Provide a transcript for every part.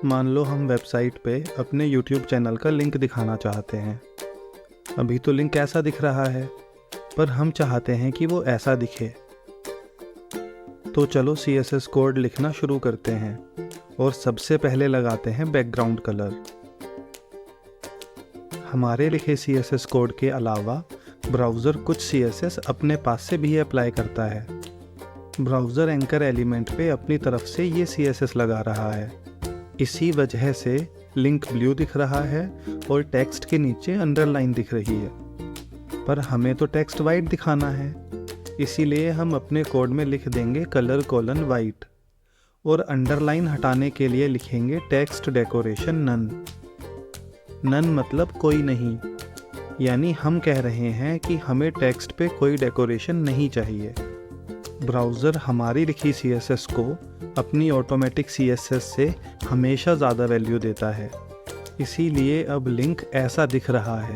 मान लो हम वेबसाइट पे अपने YouTube चैनल का लिंक दिखाना चाहते हैं। अभी तो लिंक ऐसा दिख रहा है, पर हम चाहते हैं कि वो ऐसा दिखे। तो चलो CSS कोड लिखना शुरू करते हैं और सबसे पहले लगाते हैं बैकग्राउंड कलर। हमारे लिखे CSS कोड के अलावा ब्राउज़र कुछ CSS अपने पास से भी अप्लाई करता है। ब्राउज़र एंकर एलिमेंट पे अपनी तरफ से ये CSS लगा रहा है। इसी वजह से लिंक ब्लू दिख रहा है और टेक्स्ट के नीचे अंडरलाइन दिख रही है। पर हमें तो टेक्स्ट वाइट दिखाना है, इसीलिए हम अपने कोड में लिख देंगे कलर कोलन वाइट और अंडरलाइन हटाने के लिए लिखेंगे टेक्स्ट डेकोरेशन नन। नन मतलब कोई नहीं, यानी हम कह रहे हैं कि हमें टेक्स्ट पे कोई डेकोरेशन नहीं चाहिए। ब्राउज़र हमारी लिखी CSS को अपनी ऑटोमेटिक CSS से हमेशा ज़्यादा वैल्यू देता है, इसीलिए अब लिंक ऐसा दिख रहा है।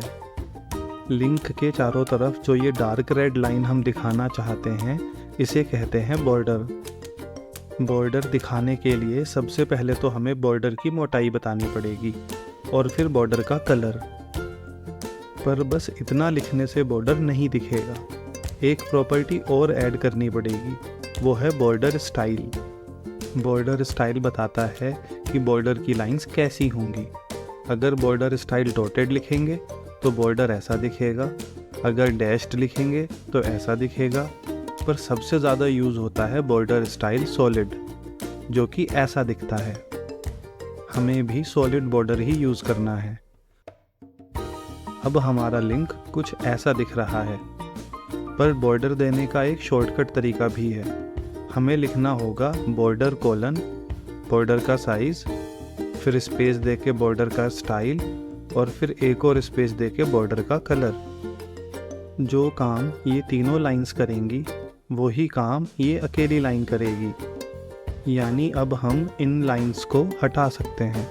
लिंक के चारों तरफ जो ये डार्क रेड लाइन हम दिखाना चाहते हैं, इसे कहते हैं बॉर्डर। बॉर्डर दिखाने के लिए सबसे पहले तो हमें बॉर्डर की मोटाई बतानी पड़ेगी और फिर बॉर्डर का कलर। पर बस इतना लिखने से बॉर्डर नहीं दिखेगा, एक प्रॉपर्टी और ऐड करनी पड़ेगी, वो है बॉर्डर स्टाइल। बॉर्डर स्टाइल बताता है कि बॉर्डर की लाइंस कैसी होंगी। अगर बॉर्डर स्टाइल डॉटेड लिखेंगे तो बॉर्डर ऐसा दिखेगा, अगर डैश्ड लिखेंगे तो ऐसा दिखेगा, पर सबसे ज़्यादा यूज़ होता है बॉर्डर स्टाइल सॉलिड, जो कि ऐसा दिखता है। हमें भी सॉलिड बॉर्डर ही यूज़ करना है। अब हमारा लिंक कुछ ऐसा दिख रहा है, पर बॉर्डर देने का एक शॉर्टकट तरीका भी है। हमें लिखना होगा बॉर्डर कोलन बॉर्डर का साइज़, फिर स्पेस दे के बॉर्डर का स्टाइल और फिर एक और स्पेस दे के बॉर्डर का कलर। जो काम ये तीनों लाइंस करेंगी वही काम ये अकेली लाइन करेगी, यानी अब हम इन लाइंस को हटा सकते हैं।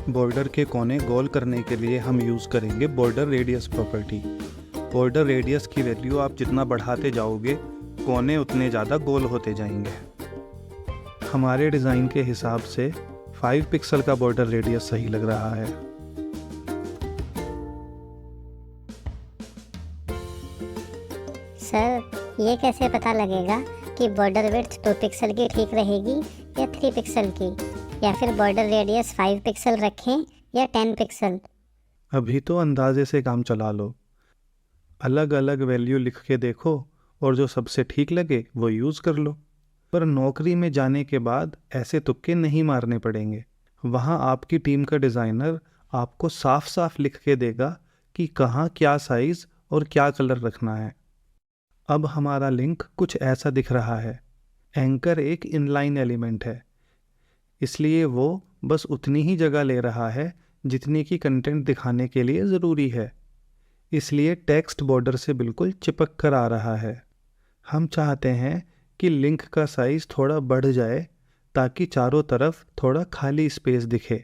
बॉर्डर के कोने गोल करने के लिए हम यूज़ करेंगे border radius property. Border radius की वैल्यू आप जितना बढ़ाते जाओगे, कोने उतने ज़्यादा गोल होते जाएंगे। हमारे डिज़ाइन के हिसाब से 5 पिक्सल का बॉर्डर रेडियस सही लग रहा है। सर, ये कैसे पता लगेगा कि बॉर्डर विड्थ 2 पिक्सल की ठीक रहेगी या 3 पिक्सल की, या फिर बॉर्डर रेडियस 5 पिक्सल रखें या 10 पिक्सल? अभी तो अंदाजे से काम चला लो, अलग अलग वैल्यू लिख के देखो और जो सबसे ठीक लगे वो यूज़ कर लो। पर नौकरी में जाने के बाद ऐसे तुक्के नहीं मारने पड़ेंगे। वहाँ आपकी टीम का डिज़ाइनर आपको साफ साफ लिख के देगा कि कहाँ क्या साइज़ और क्या कलर रखना है। अब हमारा लिंक कुछ ऐसा दिख रहा है। एंकर एक इनलाइन एलिमेंट है, इसलिए वो बस उतनी ही जगह ले रहा है जितनी की कंटेंट दिखाने के लिए ज़रूरी है, इसलिए टेक्स्ट बॉर्डर से बिल्कुल चिपक कर आ रहा है। हम चाहते हैं कि लिंक का साइज़ थोड़ा बढ़ जाए ताकि चारों तरफ थोड़ा खाली स्पेस दिखे।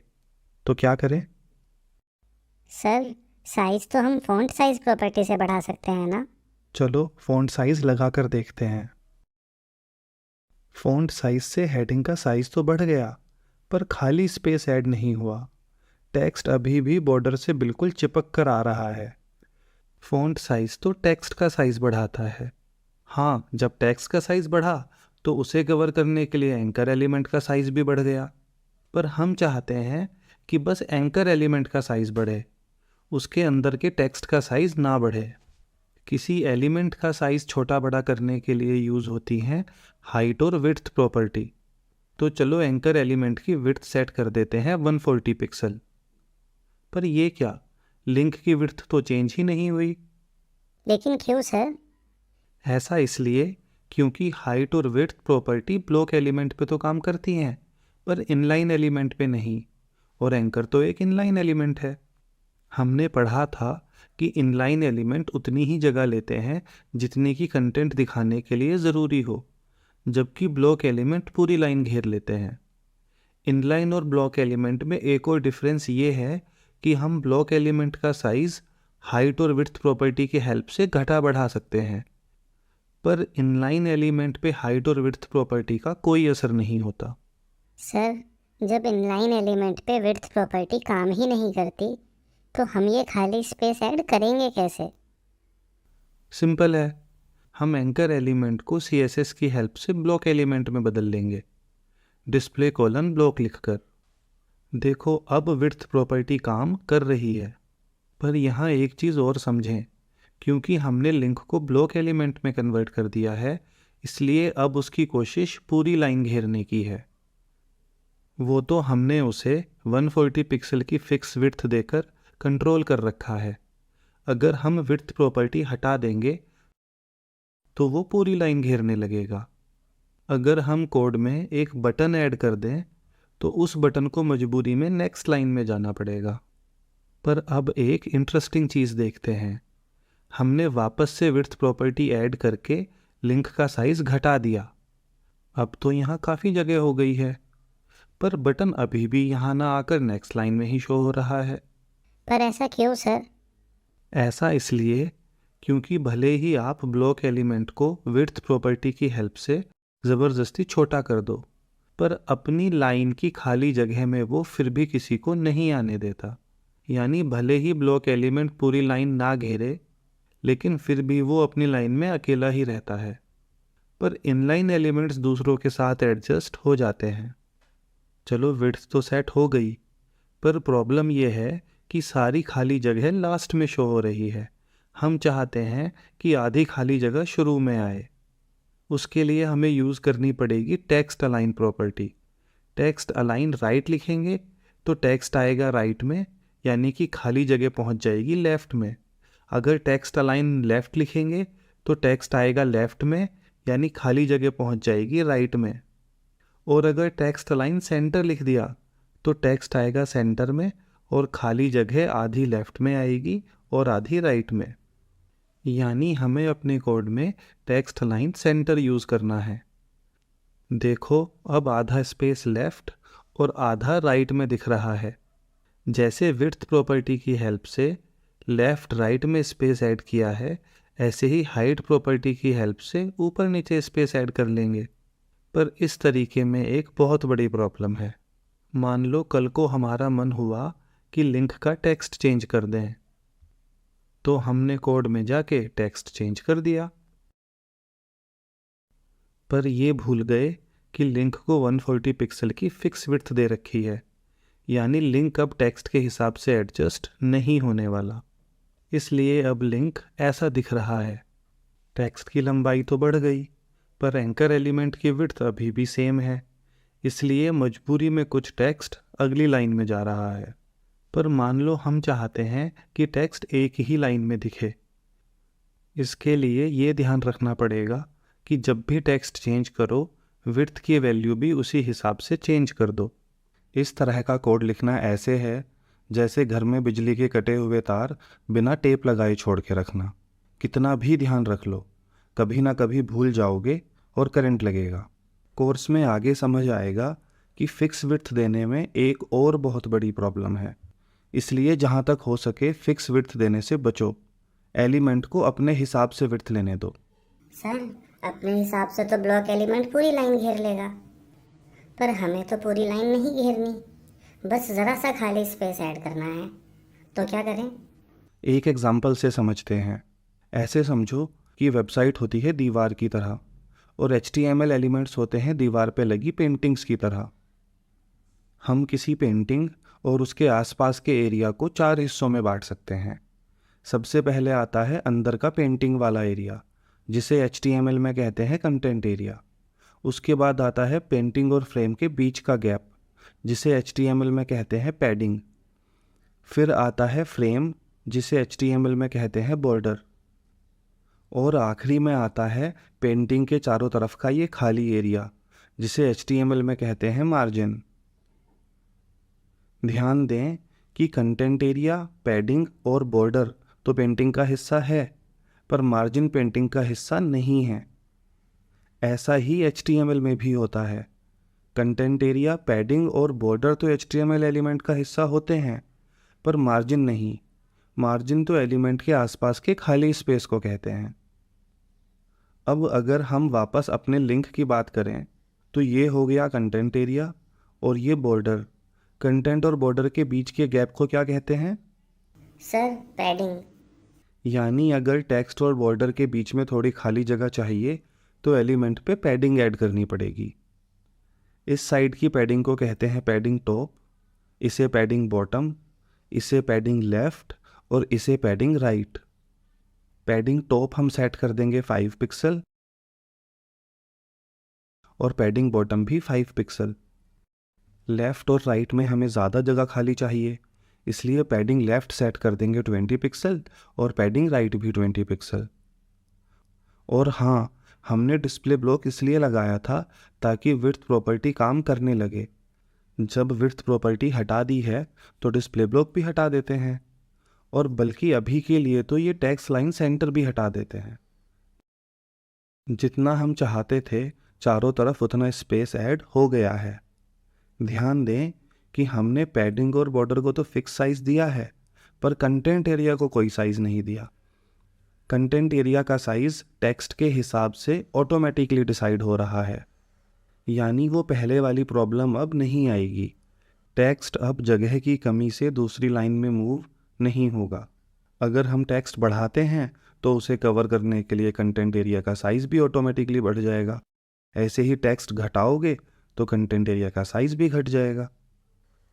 तो क्या करें? सर, साइज तो हम फ़ॉन्ट साइज प्रॉपर्टी से बढ़ा सकते हैं ना? चलो फ़ॉन्ट साइज़ लगा कर देखते हैं। फ़ॉन्ट साइज़ से हेडिंग का साइज़ तो बढ़ गया, पर खाली स्पेस ऐड नहीं हुआ। टेक्स्ट अभी भी बॉर्डर से बिल्कुल चिपक कर आ रहा है। फ़ॉन्ट साइज़ तो टेक्स्ट का साइज़ बढ़ाता है। हाँ, जब टेक्स्ट का साइज़ बढ़ा तो उसे कवर करने के लिए एंकर एलिमेंट का साइज़ भी बढ़ गया। पर हम चाहते हैं कि बस एंकर एलिमेंट का साइज़ बढ़े, उसके अंदर के टेक्स्ट का साइज़ ना बढ़े। किसी एलिमेंट का साइज़ छोटा बड़ा करने के लिए यूज़ होती हैं हाइट और विड्थ प्रॉपर्टी। तो चलो एंकर एलिमेंट की विड्थ सेट कर देते हैं 140 पिक्सल। पर ये क्या, लिंक की विड्थ तो चेंज ही नहीं हुई। लेकिन क्यों सर? ऐसा इसलिए क्योंकि हाइट और विड्थ प्रॉपर्टी ब्लॉक एलिमेंट पे तो काम करती हैं, पर इनलाइन एलिमेंट पे नहीं, और एंकर तो एक इनलाइन एलिमेंट है। हमने पढ़ा था कि इनलाइन एलिमेंट उतनी ही जगह लेते हैं जितनी की कंटेंट दिखाने के लिए ज़रूरी हो, जबकि ब्लॉक एलिमेंट पूरी लाइन घेर लेते हैं। इनलाइन और ब्लॉक एलिमेंट में एक और डिफरेंस ये है कि हम ब्लॉक एलिमेंट का साइज़ हाइट और विड्थ प्रॉपर्टी की हेल्प से घटा बढ़ा सकते हैं, पर इनलाइन एलिमेंट पे हाइट और विड्थ प्रॉपर्टी का कोई असर नहीं होता। सर, जब इनलाइन एलिमेंट पे विड्थ प्रॉपर्टी काम ही नहीं करती तो हम ये खाली स्पेस ऐड करेंगे कैसे? सिंपल है, हम एंकर एलिमेंट को CSS की हेल्प से ब्लॉक एलिमेंट में बदल लेंगे, डिस्प्ले कोलन ब्लॉक लिखकर। देखो अब विड्थ प्रॉपर्टी काम कर रही है। पर यहाँ एक चीज़ और समझें, क्योंकि हमने लिंक को ब्लॉक एलिमेंट में कन्वर्ट कर दिया है, इसलिए अब उसकी कोशिश पूरी लाइन घेरने की है। वो तो हमने उसे 140 पिक्सल की फिक्स विड्थ देकर कंट्रोल कर रखा है। अगर हम विड्थ प्रॉपर्टी हटा देंगे तो वो पूरी लाइन घेरने लगेगा। अगर हम कोड में एक बटन ऐड कर दें तो उस बटन को मजबूरी में नेक्स्ट लाइन में जाना पड़ेगा। पर अब एक इंटरेस्टिंग चीज़ देखते हैं। हमने वापस से विड्थ प्रॉपर्टी ऐड करके लिंक का साइज घटा दिया। अब तो यहाँ काफ़ी जगह हो गई है, पर बटन अभी भी यहाँ ना आकर नेक्स्ट लाइन में ही शो हो रहा है। पर ऐसा क्यों सर? ऐसा इसलिए क्योंकि भले ही आप ब्लॉक एलिमेंट को विड्थ प्रॉपर्टी की हेल्प से ज़बरदस्ती छोटा कर दो, पर अपनी लाइन की खाली जगह में वो फिर भी किसी को नहीं आने देता। यानी भले ही ब्लॉक एलिमेंट पूरी लाइन ना घेरे, लेकिन फिर भी वो अपनी लाइन में अकेला ही रहता है। पर इनलाइन एलिमेंट्स दूसरों के साथ एडजस्ट हो जाते हैं। चलो विड्थ तो सेट हो गई, पर प्रॉब्लम ये है कि सारी खाली जगह लास्ट में शो हो रही है। हम चाहते हैं कि आधी खाली जगह शुरू में आए। उसके लिए हमें यूज़ करनी पड़ेगी text align property. Text align right लिखेंगे तो टेक्स्ट आएगा राइट में, यानी कि खाली जगह पहुंच जाएगी लेफ़्ट में। अगर टेक्स्ट अलाइन लेफ़्ट लिखेंगे तो टेक्स्ट आएगा लेफ़्ट में, यानी खाली जगह पहुंच जाएगी राइट में। और अगर टेक्स्ट अलाइन सेंटर लिख दिया तो टेक्स्ट आएगा सेंटर में और खाली जगह आधी लेफ़्ट में आएगी और आधी राइट में। यानी हमें अपने कोड में टेक्स्ट अलाइन सेंटर यूज़ करना है। देखो अब आधा स्पेस लेफ़्ट और आधा राइट में दिख रहा है। जैसे विड्थ प्रॉपर्टी की हेल्प से लेफ़्ट राइट में स्पेस ऐड किया है, ऐसे ही हाइट प्रॉपर्टी की हेल्प से ऊपर नीचे स्पेस ऐड कर लेंगे। पर इस तरीके में एक बहुत बड़ी प्रॉब्लम है। मान लो कल को हमारा मन हुआ कि लिंक का टेक्स्ट चेंज कर दें, तो हमने कोड में जाके टेक्स्ट चेंज कर दिया, पर ये भूल गए कि लिंक को 140 पिक्सल की फिक्स विड्थ दे रखी है। यानी लिंक अब टेक्स्ट के हिसाब से एडजस्ट नहीं होने वाला। इसलिए अब लिंक ऐसा दिख रहा है। टेक्स्ट की लंबाई तो बढ़ गई, पर एंकर एलिमेंट की विड्थ अभी भी सेम है। इसलिए मजबूरी में कुछ टेक्स्ट अगली लाइन में जा रहा है। पर मान लो हम चाहते हैं कि टेक्स्ट एक ही लाइन में दिखे। इसके लिए ये ध्यान रखना पड़ेगा कि जब भी टेक्स्ट चेंज करो, विड्थ की वैल्यू भी उसी हिसाब से चेंज कर दो। इस तरह का कोड लिखना ऐसे है जैसे घर में बिजली के कटे हुए तार बिना टेप लगाए छोड़ के रखना। कितना भी ध्यान रख लो, कभी ना कभी भूल जाओगे और करंट लगेगा। कोर्स में आगे समझ आएगा कि फिक्स विड्थ देने में एक और बहुत बड़ी प्रॉब्लम है। इसलिए जहाँ तक हो सके फिक्स विड्थ देने से बचो। एलिमेंट को अपने हिसाब से विड्थ लेने दो। सर, अपने हिसाब से तो ब्लॉक एलिमेंट पूरी लाइन घेर लेगा, पर हमें तो पूरी लाइन नहीं घेरनी, बस ज़रा सा खाली स्पेस ऐड करना है। तो क्या करें? एक एग्जाम्पल से समझते हैं। ऐसे समझो कि वेबसाइट होती है दीवार की तरह और HTML एलिमेंट्स होते हैं दीवार पे लगी पेंटिंग्स की तरह। हम किसी पेंटिंग और उसके आसपास के एरिया को 4 हिस्सों में बांट सकते हैं। सबसे पहले आता है अंदर का पेंटिंग वाला एरिया, जिसे HTML में कहते हैं कंटेंट एरिया। उसके बाद आता है पेंटिंग और फ्रेम के बीच का गैप, जिसे HTML में कहते हैं पैडिंग। फिर आता है फ्रेम, जिसे HTML में कहते हैं बॉर्डर। और आखिरी में आता है पेंटिंग के चारों तरफ का ये खाली एरिया, जिसे HTML में कहते हैं मार्जिन। ध्यान दें कि कंटेंट एरिया, पैडिंग और बॉर्डर तो पेंटिंग का हिस्सा है, पर मार्जिन पेंटिंग का हिस्सा नहीं है। ऐसा ही HTML में भी होता है। कंटेंट एरिया, पैडिंग और बॉर्डर तो HTML एलिमेंट का हिस्सा होते हैं, पर मार्जिन नहीं। मार्जिन तो एलिमेंट के आसपास के खाली स्पेस को कहते हैं। अब अगर हम वापस अपने लिंक की बात करें तो ये हो गया कंटेंट एरिया और ये बॉर्डर, कंटेंट और बॉर्डर के बीच के गैप को क्या कहते हैं? Sir padding. यानी अगर टेक्स्ट और बॉर्डर के बीच में थोड़ी खाली जगह चाहिए तो एलिमेंट पे पैडिंग ऐड करनी पड़ेगी। इस साइड की पैडिंग को कहते हैं पैडिंग टॉप, इसे पैडिंग बॉटम, इसे पैडिंग लेफ्ट और इसे पैडिंग राइट। पैडिंग टॉप हम सेट कर देंगे 5 पिक्सल और पैडिंग बॉटम भी 5 पिक्सल। लेफ़्ट और राइट में हमें ज़्यादा जगह खाली चाहिए, इसलिए पैडिंग लेफ़्ट सेट कर देंगे 20 पिक्सल और पैडिंग राइट भी 20 पिक्सल। और हाँ, हमने डिस्प्ले ब्लॉक इसलिए लगाया था ताकि विड्थ प्रॉपर्टी काम करने लगे। जब विड्थ प्रॉपर्टी हटा दी है तो डिस्प्ले ब्लॉक भी हटा देते हैं, और बल्कि अभी के लिए तो ये टेक्स्ट लाइन सेंटर भी हटा देते हैं। जितना हम चाहते थे चारों तरफ उतना स्पेस ऐड हो गया है। ध्यान दें कि हमने पैडिंग और बॉर्डर को तो फिक्स साइज दिया है, पर कंटेंट एरिया को कोई साइज नहीं दिया। कंटेंट एरिया का साइज टेक्स्ट के हिसाब से ऑटोमेटिकली डिसाइड हो रहा है, यानी वो पहले वाली प्रॉब्लम अब नहीं आएगी। टेक्स्ट अब जगह की कमी से दूसरी लाइन में मूव नहीं होगा। अगर हम टेक्स्ट बढ़ाते हैं तो उसे कवर करने के लिए कंटेंट एरिया का साइज भी ऑटोमेटिकली बढ़ जाएगा। ऐसे ही टेक्स्ट घटाओगे तो कंटेंट एरिया का साइज भी घट जाएगा।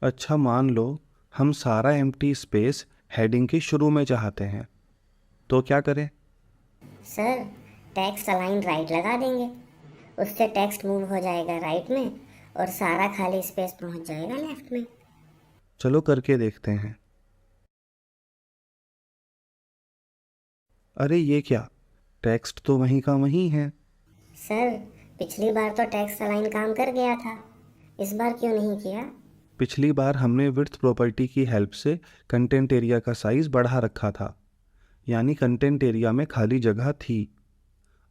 अच्छा, मान लो हम सारा एम्प्टी स्पेस हेडिंग के शुरू में चाहते हैं, तो क्या करें? सर टेक्स्ट अलाइन राइट लगा देंगे, उससे टेक्स्ट मूव हो जाएगा राइट में और सारा खाली स्पेस पहुंच जाएगा लेफ्ट में। चलो करके देखते हैं। अरे ये क्या, टेक्स्ट तो वहीं का वहीं है। सर पिछली बार तो टेक्स्ट अलाइन काम कर गया था, इस बार क्यों नहीं किया? पिछली बार हमने विड्थ प्रॉपर्टी की हेल्प से कंटेंट एरिया का साइज बढ़ा रखा था, यानी कंटेंट एरिया में खाली जगह थी।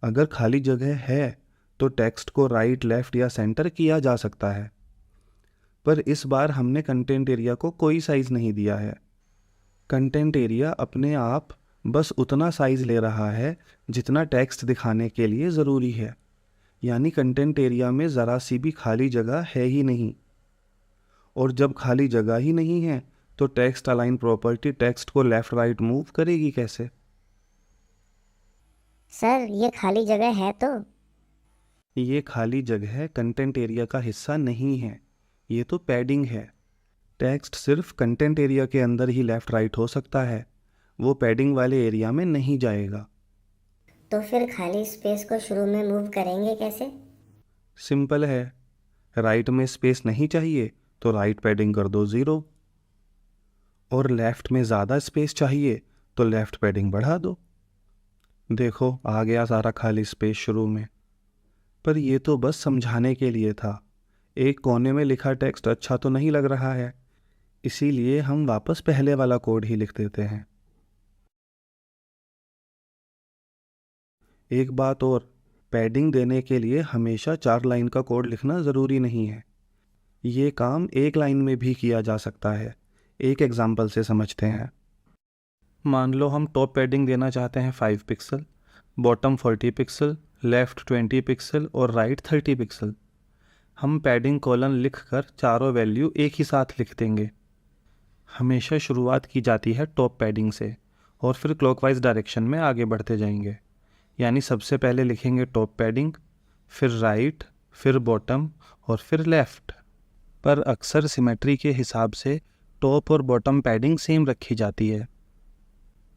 अगर खाली जगह है तो टेक्स्ट को राइट, लेफ्ट या सेंटर किया जा सकता है, पर इस बार हमने कंटेंट एरिया को कोई साइज नहीं दिया है। कंटेंट एरिया अपने आप बस उतना साइज ले रहा है जितना टेक्स्ट दिखाने के लिए ज़रूरी है, यानी कंटेंट एरिया में ज़रा सी भी खाली जगह है ही नहीं। और जब खाली जगह ही नहीं है तो टेक्स्ट अलाइन प्रॉपर्टी टेक्स्ट को लेफ्ट राइट मूव करेगी कैसे? सर ये खाली जगह है तो? ये खाली जगह कंटेंट एरिया का हिस्सा नहीं है, ये तो पैडिंग है। टेक्स्ट सिर्फ कंटेंट एरिया के अंदर ही लेफ्ट राइट हो सकता है, वो पैडिंग वाले एरिया में नहीं जाएगा। तो फिर खाली स्पेस को शुरू में मूव करेंगे कैसे? सिंपल है, राइट में स्पेस नहीं चाहिए तो राइट पैडिंग कर दो 0, और लेफ्ट में ज़्यादा स्पेस चाहिए तो लेफ्ट पैडिंग बढ़ा दो। देखो आ गया सारा खाली स्पेस शुरू में। पर ये तो बस समझाने के लिए था, एक कोने में लिखा टेक्स्ट अच्छा तो नहीं लग रहा है, इसीलिए हम वापस पहले वाला कोड ही लिख देते हैं। एक बात और, पैडिंग देने के लिए हमेशा 4 लाइन का कोड लिखना ज़रूरी नहीं है, ये काम एक लाइन में भी किया जा सकता है। एक एग्जाम्पल से समझते हैं। मान लो हम टॉप पैडिंग देना चाहते हैं 5 pixel, bottom 40 pixel, left 20 pixel और राइट 30 पिक्सल। हम पैडिंग कॉलन लिख कर चारों वैल्यू एक ही साथ लिख देंगे। हमेशा शुरुआत की जाती है टॉप पैडिंग से और फिर क्लॉकवाइज डायरेक्शन में आगे बढ़ते जाएंगे, यानी सबसे पहले लिखेंगे टॉप पैडिंग, फिर राइट, फिर बॉटम और फिर लेफ़्ट। पर अक्सर सिमेट्री के हिसाब से टॉप और बॉटम पैडिंग सेम रखी जाती है।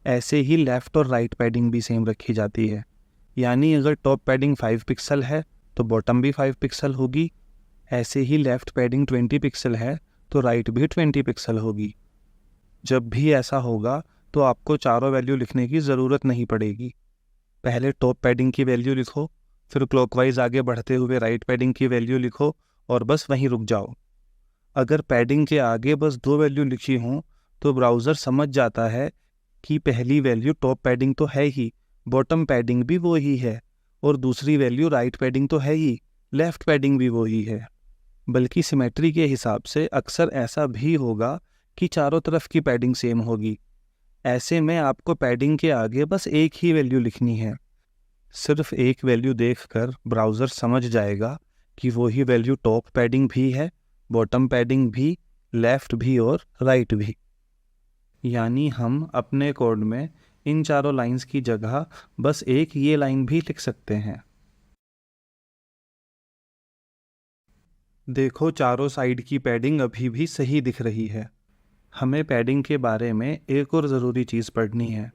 ऐसे ही लेफ़्ट और राइट पैडिंग भी सेम रखी जाती है, यानी अगर टॉप पैडिंग 5 पिक्सल है तो बॉटम भी 5 पिक्सल होगी। ऐसे ही लेफ़्ट पैडिंग 20 पिक्सल है तो राइट भी 20 पिक्सल होगी। जब भी ऐसा होगा तो आपको चारों वैल्यू लिखने की ज़रूरत नहीं पड़ेगी। पहले टॉप पैडिंग की वैल्यू लिखो, फिर क्लॉकवाइज आगे बढ़ते हुए राइट पैडिंग की वैल्यू लिखो और बस वहीं रुक जाओ। अगर पैडिंग के आगे बस 2 वैल्यू लिखी हों तो ब्राउज़र समझ जाता है कि पहली वैल्यू टॉप पैडिंग तो है ही, बॉटम पैडिंग भी वो ही है, और दूसरी वैल्यू राइट पैडिंग तो है ही, लेफ़्ट पैडिंग भी वो ही है। बल्कि सिमेट्री के हिसाब से अक्सर ऐसा भी होगा कि चारों तरफ की पैडिंग सेम होगी। ऐसे में आपको पैडिंग के आगे बस एक ही वैल्यू लिखनी है। सिर्फ एक वैल्यू देखकर ब्राउज़र समझ जाएगा कि वही वैल्यू टॉप पैडिंग भी है बॉटम पैडिंग भी, लेफ़्ट भी और राइट भी। यानी हम अपने कोड में इन चारों लाइंस की जगह बस एक ये लाइन भी लिख सकते हैं। देखो, चारों साइड की पैडिंग अभी भी सही दिख रही है। हमें पैडिंग के बारे में एक और ज़रूरी चीज़ पढ़नी है,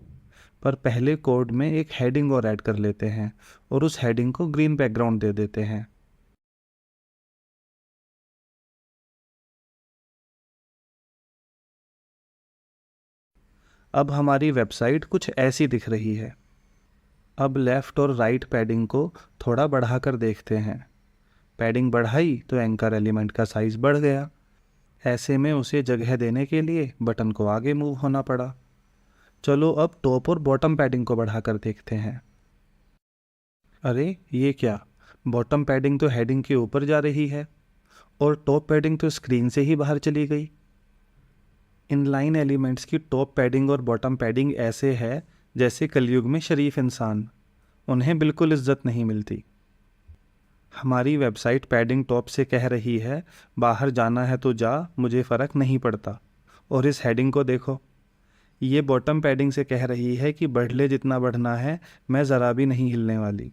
पर पहले कोड में एक हेडिंग और ऐड कर लेते हैं और उस हेडिंग को ग्रीन बैकग्राउंड दे देते हैं। अब हमारी वेबसाइट कुछ ऐसी दिख रही है। अब लेफ़्ट और राइट पैडिंग को थोड़ा बढ़ाकर देखते हैं। पैडिंग बढ़ाई तो एंकर एलिमेंट का साइज़ बढ़ गया। ऐसे में उसे जगह देने के लिए बटन को आगे मूव होना पड़ा। चलो अब टॉप और बॉटम पैडिंग को बढ़ाकर देखते हैं। अरे ये क्या, बॉटम पैडिंग तो हेडिंग के ऊपर जा रही है और टॉप पैडिंग तो स्क्रीन से ही बाहर चली गई। इनलाइन एलिमेंट्स की टॉप पैडिंग और बॉटम पैडिंग ऐसे है जैसे कलयुग में शरीफ इंसान, उन्हें बिल्कुल इज्जत नहीं मिलती। हमारी वेबसाइट पैडिंग टॉप से कह रही है बाहर जाना है तो जा, मुझे फ़र्क नहीं पड़ता। और इस हेडिंग को देखो, ये बॉटम पैडिंग से कह रही है कि बढ़ ले जितना बढ़ना है, मैं ज़रा भी नहीं हिलने वाली।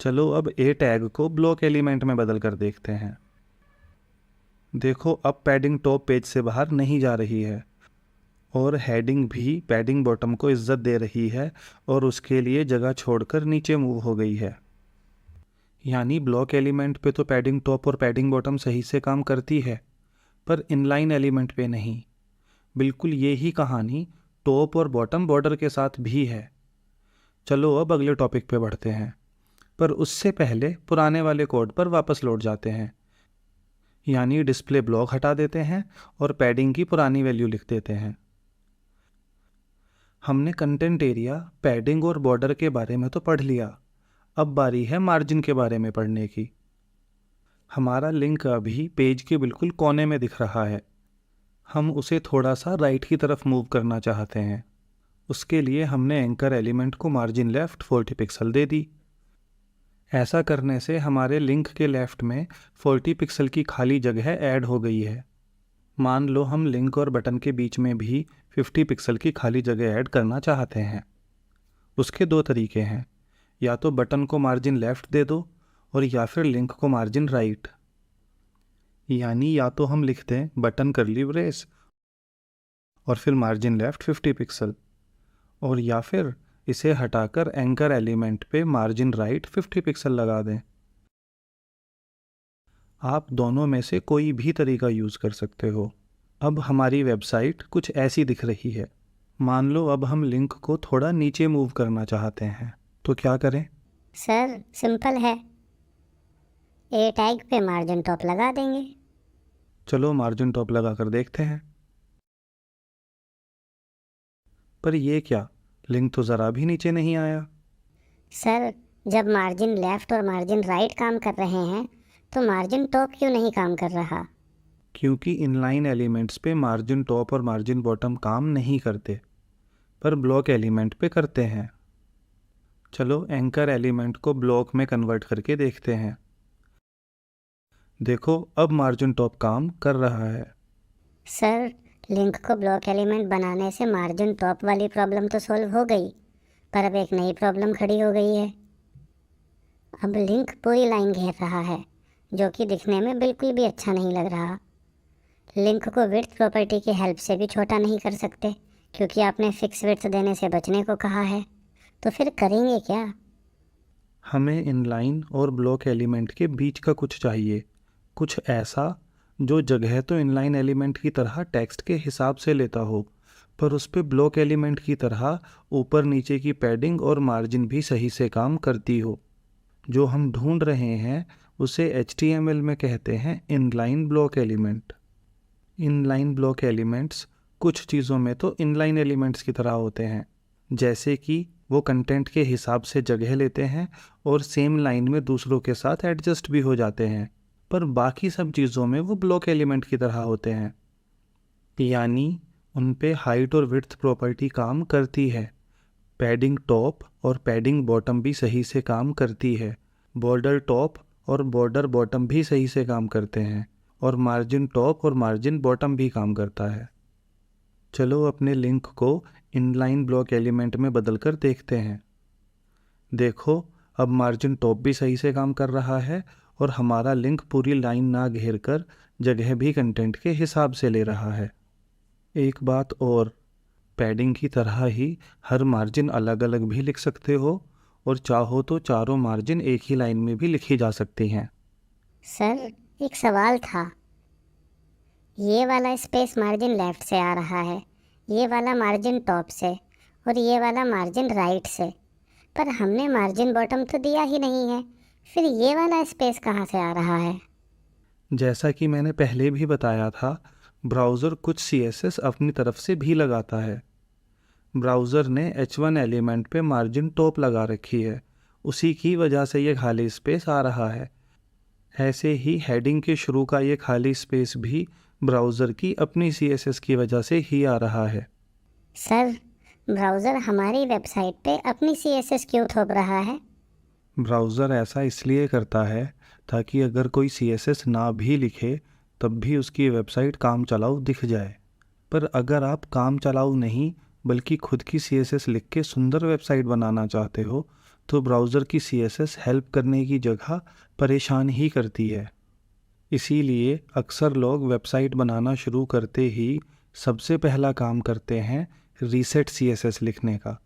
चलो अब ए टैग को ब्लॉक एलिमेंट में बदल कर देखते हैं। देखो, अब पैडिंग टॉप पेज से बाहर नहीं जा रही है और हेडिंग भी पैडिंग बॉटम को इज्जत दे रही है और उसके लिए जगह छोड़कर नीचे मूव हो गई है। यानी ब्लॉक एलिमेंट पे तो पैडिंग टॉप और पैडिंग बॉटम सही से काम करती है, पर इनलाइन एलिमेंट पे नहीं। बिल्कुल ये ही कहानी टॉप और बॉटम बॉर्डर के साथ भी है। चलो अब अगले टॉपिक पे बढ़ते हैं, पर उससे पहले पुराने वाले कोड पर वापस लौट जाते हैं। यानी डिस्प्ले ब्लॉक हटा देते हैं और पैडिंग की पुरानी वैल्यू लिख देते हैं। हमने कंटेंट एरिया, पैडिंग और बॉर्डर के बारे में तो पढ़ लिया, अब बारी है मार्जिन के बारे में पढ़ने की। हमारा लिंक अभी पेज के बिल्कुल कोने में दिख रहा है। हम उसे थोड़ा सा राइट की तरफ मूव करना चाहते हैं। उसके लिए हमने एंकर एलिमेंट को मार्जिन लेफ़्ट 40 पिक्सल दे दी। ऐसा करने से हमारे लिंक के लेफ़्ट में 40 पिक्सल की खाली जगह ऐड हो गई है। मान लो हम लिंक और बटन के बीच में भी 50 पिक्सल की खाली जगह ऐड करना चाहते हैं। उसके दो तरीके हैं, या तो बटन को मार्जिन लेफ़्ट दे दो और या फिर लिंक को मार्जिन राइट। यानी या तो हम लिख दें बटन कर्ली ब्रेस और फिर मार्जिन लेफ़्ट 50 पिक्सल, और या फिर इसे हटाकर एंकर एलिमेंट पे मार्जिन राइट 50 पिक्सल लगा दें। आप दोनों में से कोई भी तरीका यूज़ कर सकते हो। अब हमारी वेबसाइट कुछ ऐसी दिख रही है। मान लो अब हम लिंक को थोड़ा नीचे मूव करना चाहते हैं, तो क्या करें? सर सिंपल है, ए टैग पे मार्जिन टॉप लगा देंगे। चलो मार्जिन टॉप लगा कर देखते हैं। पर ये क्या, लिंक तो ज़रा भी नीचे नहीं आया। सर जब मार्जिन लेफ़्ट और मार्जिन राइट काम कर रहे हैं तो मार्जिन टॉप क्यों नहीं काम कर रहा? क्योंकि इनलाइन एलिमेंट्स पे मार्जिन टॉप और मार्जिन बॉटम काम नहीं करते, पर ब्लॉक एलिमेंट पे करते हैं। चलो एंकर एलिमेंट को ब्लॉक में कन्वर्ट करके देखते हैं। देखो अब मार्जिन टॉप काम कर रहा है। सर लिंक को ब्लॉक एलिमेंट बनाने से मार्जिन टॉप वाली प्रॉब्लम तो सॉल्व हो गई, पर अब एक नई प्रॉब्लम खड़ी हो गई है। अब लिंक पूरी लाइन घेर रहा है, जो कि दिखने में बिल्कुल भी अच्छा नहीं लग रहा। लिंक को विड्थ प्रॉपर्टी की हेल्प से भी छोटा नहीं कर सकते, क्योंकि आपने फिक्स विड्थ देने से बचने को कहा है। तो फिर करेंगे क्या? हमें इनलाइन और ब्लॉक एलिमेंट के बीच का कुछ चाहिए, कुछ ऐसा जो जगह तो इनलाइन एलिमेंट की तरह टेक्स्ट के हिसाब से लेता हो, पर उस पे ब्लॉक एलिमेंट की तरह ऊपर नीचे की पैडिंग और मार्जिन भी सही से काम करती हो। जो हम ढूंढ रहे हैं उसे HTML में कहते हैं inline block element. Inline block elements कुछ चीज़ों में तो इनलाइन एलिमेंट्स की तरह होते हैं, जैसे कि वो कंटेंट के हिसाब से जगह लेते हैं और सेम लाइन में दूसरों के साथ एडजस्ट भी हो जाते हैं, पर बाकी सब चीज़ों में वो ब्लॉक एलिमेंट की तरह होते हैं। यानी उन पे हाइट और विड्थ प्रॉपर्टी काम करती है। पैडिंग टॉप और पैडिंग बॉटम भी सही से काम करती है। बॉर्डर टॉप और बॉर्डर बॉटम भी सही से काम करते हैं और मार्जिन टॉप और मार्जिन बॉटम भी काम करता है। चलो अपने लिंक को इनलाइन ब्लॉक एलिमेंट में बदलकर देखते हैं। देखो, अब मार्जिन टॉप भी सही से काम कर रहा है और हमारा लिंक पूरी लाइन ना घेर कर जगह भी कंटेंट के हिसाब से ले रहा है। एक बात और, पैडिंग की तरह ही हर मार्जिन अलग अलग भी लिख सकते हो और चाहो तो चारों मार्जिन एक ही लाइन में भी लिखी जा सकती हैं। सर, एक सवाल था। ये वाला स्पेस मार्जिन लेफ्ट से आ रहा है, ये वाला मार्जिन टॉप से और ये वाला मार्जिन राइट से, पर हमने मार्जिन बॉटम तो दिया ही नहीं है, फिर ये वाला स्पेस कहाँ से आ रहा है? जैसा कि मैंने पहले भी बताया था, ब्राउज़र कुछ CSS अपनी तरफ से भी लगाता है। ब्राउज़र ने H1 एलिमेंट पे मार्जिन टॉप लगा रखी है, उसी की वजह से ये खाली स्पेस आ रहा है। ऐसे ही हेडिंग के शुरू का ये खाली स्पेस भी ब्राउज़र की अपनी CSS की वजह से ही आ रहा है। सर, ब्राउज़र हमारी वेबसाइट पे अपनी CSS क्यों थोप रहा है? ब्राउज़र ऐसा इसलिए करता है ताकि अगर कोई CSS ना भी लिखे तब भी उसकी वेबसाइट काम चलाऊ दिख जाए। पर अगर आप काम चलाऊ नहीं बल्कि खुद की CSS लिख के सुंदर वेबसाइट बनाना चाहते हो तो ब्राउज़र की CSS हेल्प करने की जगह परेशान ही करती है। इसीलिए अक्सर लोग वेबसाइट बनाना शुरू करते ही सबसे पहला काम करते हैं रीसेट CSS लिखने का।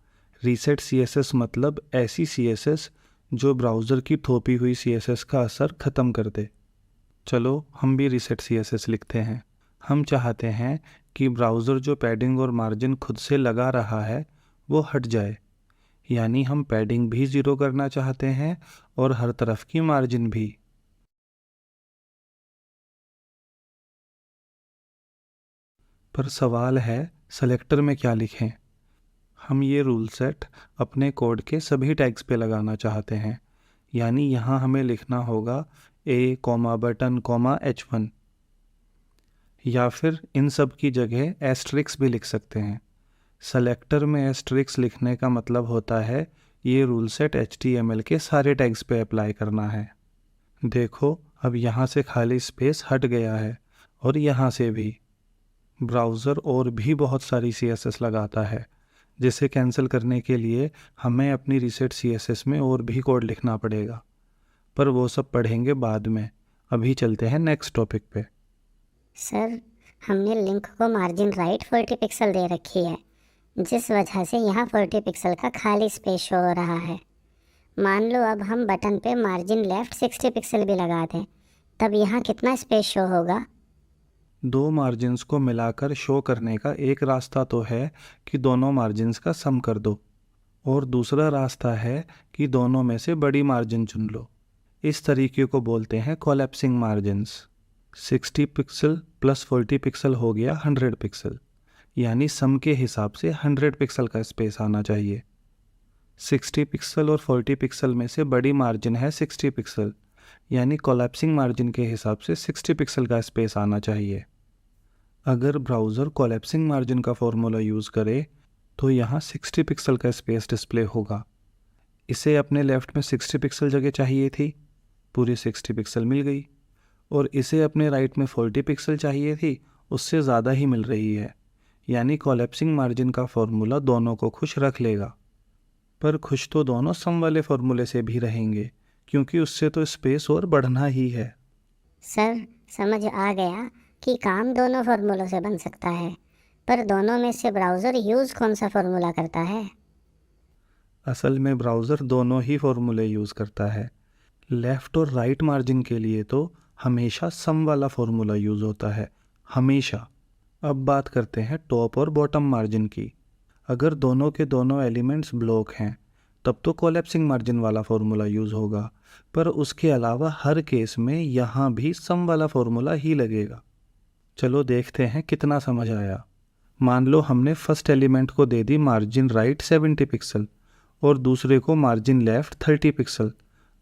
रीसेट CSS मतलब ऐसी CSS जो ब्राउज़र की थोपी हुई CSS का असर ख़त्म कर दे। चलो हम भी रीसेट CSS लिखते हैं। हम चाहते हैं कि ब्राउज़र जो पैडिंग और मार्जिन खुद से लगा रहा है वो हट जाए, यानी हम पैडिंग भी ज़ीरो करना चाहते हैं और हर तरफ की मार्जिन भी। पर सवाल है सेलेक्टर में क्या लिखें। हम ये रूल सेट अपने कोड के सभी टैग्स पे लगाना चाहते हैं, यानी यहाँ हमें लिखना होगा a, बटन, H1 या फिर इन सब की जगह एस्ट्रिक्स भी लिख सकते हैं। सेलेक्टर में एस्ट्रिक्स लिखने का मतलब होता है ये रूल सेट HTML के सारे टैग्स पे अप्लाई करना है। देखो, अब यहाँ से खाली स्पेस हट गया है और यहाँ से भी। ब्राउज़र और भी बहुत सारी CSS लगाता है, जिसे कैंसिल करने के लिए हमें अपनी रीसेट CSS में और भी कोड लिखना पड़ेगा, पर वो सब पढ़ेंगे बाद में। अभी चलते हैं नेक्स्ट टॉपिक पे। सर, हमने लिंक को मार्जिन राइट 40 पिक्सल दे रखी है, जिस वजह से यहाँ 40 पिक्सल का खाली स्पेस शो हो रहा है। मान लो अब हम बटन पे मार्जिन लेफ्ट 60 पिक्सल भी लगा दें, तब यहाँ कितना स्पेस शो होगा? दो मार्जिन्स को मिलाकर शो करने का एक रास्ता तो है कि दोनों मार्जिन्स का सम कर दो, और दूसरा रास्ता है कि दोनों में से बड़ी मार्जिन चुन लो। इस तरीके को बोलते हैं collapsing margins. 60 pixel plus 40 pixel हो गया 100 पिक्सल, यानी सम के हिसाब से 100 पिक्सल का स्पेस आना चाहिए। 60 पिक्सल और 40 पिक्सल में से बड़ी मार्जिन है 60 पिक्सल, यानी कोलैप्सिंग मार्जिन के हिसाब से 60 पिक्सल का स्पेस आना चाहिए। अगर ब्राउज़र कोलैप्सिंग मार्जिन का फॉर्मूला यूज़ करे तो यहाँ 60 पिक्सल का स्पेस डिस्प्ले होगा। इसे अपने लेफ़्ट में 60 पिक्सल जगह चाहिए थी, पूरी 60 पिक्सल मिल गई, और इसे अपने राइट में 40 पिक्सल चाहिए थी, उससे ज़्यादा ही मिल रही है। यानी कोलैप्सिंग मार्जिन का फॉर्मूला दोनों को खुश रख लेगा। पर खुश तो दोनों सम वाले फॉर्मूले से भी रहेंगे, क्योंकि उससे तो स्पेस और बढ़ना ही है। सर, समझ आ गया कि काम दोनों फार्मूलों से बन सकता है, पर दोनों में से ब्राउज़र यूज़ कौन सा फार्मूला करता है? असल में ब्राउज़र दोनों ही फॉर्मूले यूज़ करता है। लेफ़्ट और राइट मार्जिन के लिए तो हमेशा सम वाला फॉर्मूला यूज़ होता है, हमेशा। अब बात करते हैं टॉप और बॉटम मार्जिन की। अगर दोनों के दोनों एलिमेंट्स ब्लॉक हैं तब तो कोलैप्सिंग मार्जिन वाला फॉर्मूला यूज़ होगा, पर उसके अलावा हर केस में यहाँ भी सम वाला फॉर्मूला ही लगेगा। चलो देखते हैं कितना समझ आया। मान लो हमने फर्स्ट एलिमेंट को दे दी मार्जिन राइट 70 पिक्सल और दूसरे को मार्जिन लेफ़्ट 30 पिक्सल,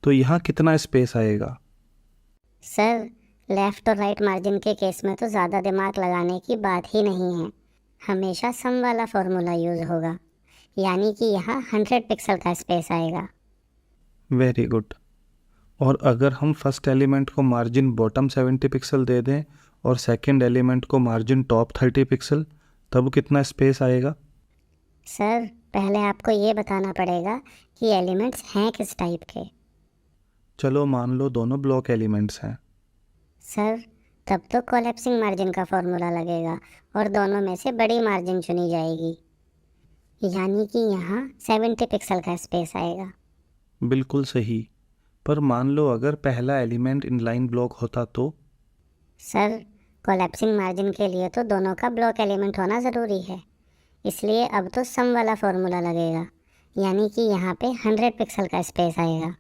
तो यहाँ कितना स्पेस आएगा? सर, लेफ़्ट और राइट मार्जिन के केस में तो ज़्यादा दिमाग लगाने की बात ही नहीं है, हमेशा सम वाला फार्मूला यूज़ होगा, यानी कि यहाँ 100 पिक्सल का स्पेस आएगा। Very good. और अगर हम फर्स्ट एलिमेंट को मार्जिन बॉटम 70 पिक्सल दे दें और सेकंड एलिमेंट को मार्जिन टॉप 30 पिक्सल, तब कितना स्पेस आएगा? सर पहले आपको ये बताना पड़ेगा कि एलिमेंट्स हैं किस टाइप के। चलो मान लो दोनों ब्लॉक एलिमेंट्स हैं। सर तब तो कोलैप्सिंग मार्जिन का फॉर्मूला लगेगा और दोनों में से बड़ी मार्जिन चुनी जाएगी, यानी कि यहाँ 70 पिक्सल का स्पेस आएगा। बिल्कुल सही। पर मान लो अगर पहला एलिमेंट इनलाइन ब्लॉक होता तो? सर कोलैप्सिंग मार्जिन के लिए तो दोनों का ब्लॉक एलिमेंट होना ज़रूरी है, इसलिए अब तो सम वाला फॉर्मूला लगेगा, यानी कि यहाँ पे 100 पिक्सल का स्पेस आएगा।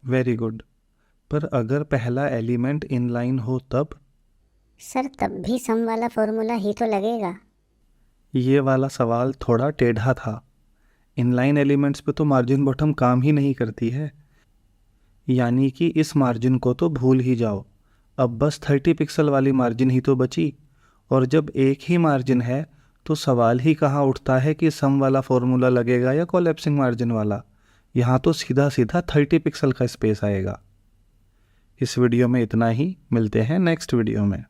Very good. पर अगर पहला एलिमेंट इनलाइन हो तब? सर तब भी सम वाला फॉर्मूला ही तो लगेगा। ये वाला सवाल थोड़ा टेढ़ा था। इनलाइन एलिमेंट्स पे तो मार्जिन बॉटम काम ही नहीं करती है, यानी कि इस मार्जिन को तो भूल ही जाओ। अब बस 30 पिक्सल वाली मार्जिन ही तो बची, और जब एक ही मार्जिन है तो सवाल ही कहाँ उठता है कि सम वाला फॉर्मूला लगेगा या कोलैप्सिंग मार्जिन वाला। यहाँ तो सीधा सीधा 30 पिक्सल का स्पेस आएगा। इस वीडियो में इतना ही, मिलते हैं नेक्स्ट वीडियो में।